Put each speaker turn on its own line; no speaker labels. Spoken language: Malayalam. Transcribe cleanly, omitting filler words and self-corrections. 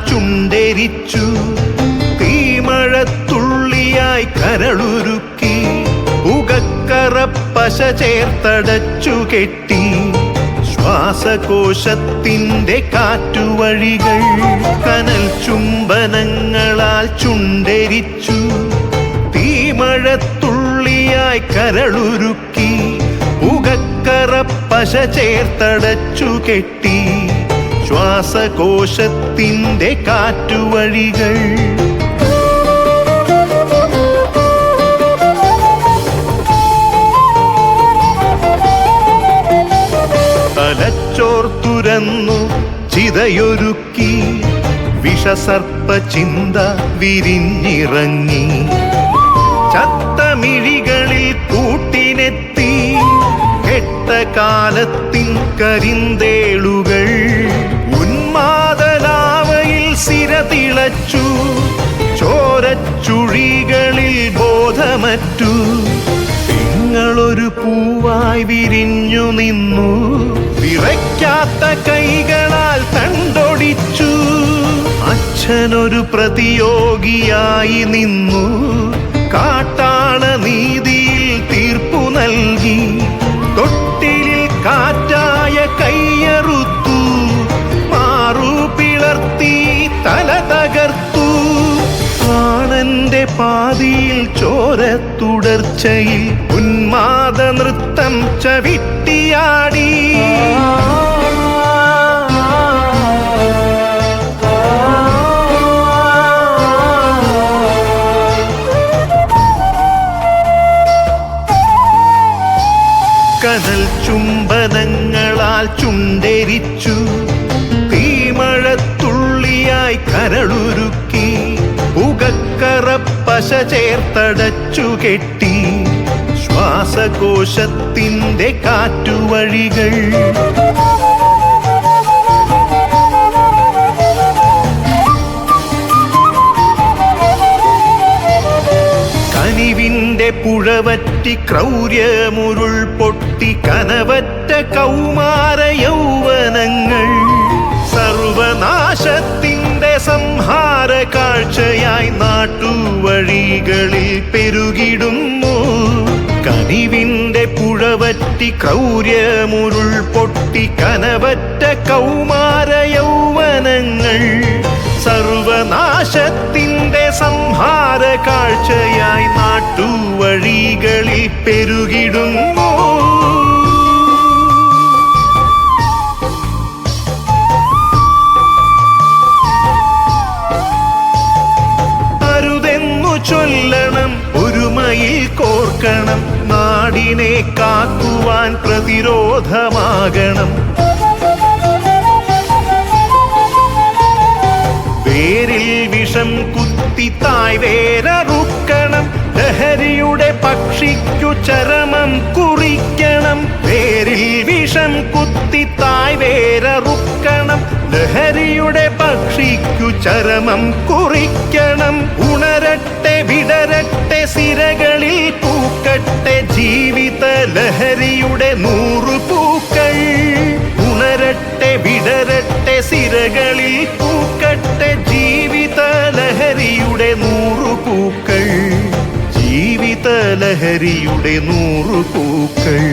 ചുണ്ടെരിച്ചു, തീമഴത്തുള്ളിയായി കരളുരുക്കി, പുകക്കറപ്പശ ചേർത്തടച്ചു കെട്ടി, ശ്വാസകോശത്തിൻ്റെ കാറ്റുവഴികൾ കനൽ ചുംബനങ്ങളാൽ ചുണ്ടെരിച്ചു, തീമഴത്തുള്ളിയായി കരളുരുക്കി, പുകക്കറപ്പശ ചേർത്തടച്ചു കെട്ടി, ശ്വാസകോശത്തിൻ്റെ കാറ്റുവഴികൾ. തലച്ചോർ തുരന്നു ചിതയൊരുക്കി, വിഷസർപ്പ ചിന്ത വിരിഞ്ഞിറങ്ങി, ചത്തമിഴികളിൽ കൂട്ടിനെത്തി, കെട്ട കാലത്തിൻ കരിന്തേളുകൾ ഉന്മാദലാവയിൽ സിരതിളച്ചു, ചോരച്ചുഴികളിൽ ബോധമറ്റു, തിങ്ങളൊരു പൂവായി വിരിഞ്ഞു നിന്നു, വിറയ്ക്കാത്ത കൈകളാൽ തണ്ടൊടിച്ചു, അച്ഛനൊരു പ്രതിയോഗിയായി നിന്നു, കാട്ടാള നീതിയിൽ തീർപ്പു നൽകി, തൊട്ടിലിൽ കാറ്റായ കയ്യറുത്തു, മാറു പിളർത്തി തല തകർത്തു, പ്രാണന്റെ പാതിയിൽ ചോരത്തുടർച്ചയിൽ ഉന്മാദ നൃത്തം ചവിട്ടിയാടി. കനൽ ചുംബനങ്ങളാൽ ചുണ്ടെരിച്ചു, തീമഴത്തുള്ളിയായി കരളുരുക്കി, പുകക്കറപ്പശ ചേർത്തടച്ചു കെട്ടി, ശ്വാസകോശത്തിൻ്റെ കാറ്റുവഴികൾ. കനിവിൻ്റെ പുഴവറ്റി ക്രൗര്യമുരുൾ പൊട്ടി, കനവറ്റ കൗമാര യൗവനങ്ങൾ സർവനാശത്തിൻ്റെ സംഹാര കാഴ്ചയായി നാട്ടുവഴികളിൽ പെരുകിടുന്നു. കനിവിൻ്റെ പുഴവറ്റി ക്രൗര്യമുരുൾ പൊട്ടി, കനവറ്റ കൗമാര യൗവനങ്ങൾ സർവനാശത്തിൻ്റെ സംഹാര കാഴ്ചയായി നാട്ടുവഴികളിൽ പെരുകിടുന്നു. അരുതെന്നു ചൊല്ലണം, ഒരുമയിൽ കോർക്കണം, നാടിനെ കാക്കുവാൻ പ്രതിരോധമാകണം. വേരിൽ വിഷം കുത്തി തായ് വേരറുക്കണം, ലഹരിയുടെ പക്ഷിക്കു ചരമം കുറിക്കണം. വേരിൽ വിഷം കുത്തി തായ് വേരറുക്കണം, ലഹരിയുടെ പക്ഷിക്കു ചരമം കുറിക്കണം. ഉണരട്ടെ വിടരട്ടെ സിരകളിൽ പൂക്കട്ടെ, ജീവിത ലഹരിയുടെ 100 പൂക്കൾ. ഉണരട്ടെ വിടരട്ടെ സിരകളിൽ പൂക്കട്ടെ, ജീവിത ലഹരിയുടെ 100 പൂക്കൾ. ജീവിത ലഹരിയുടെ 100 പൂക്കൾ.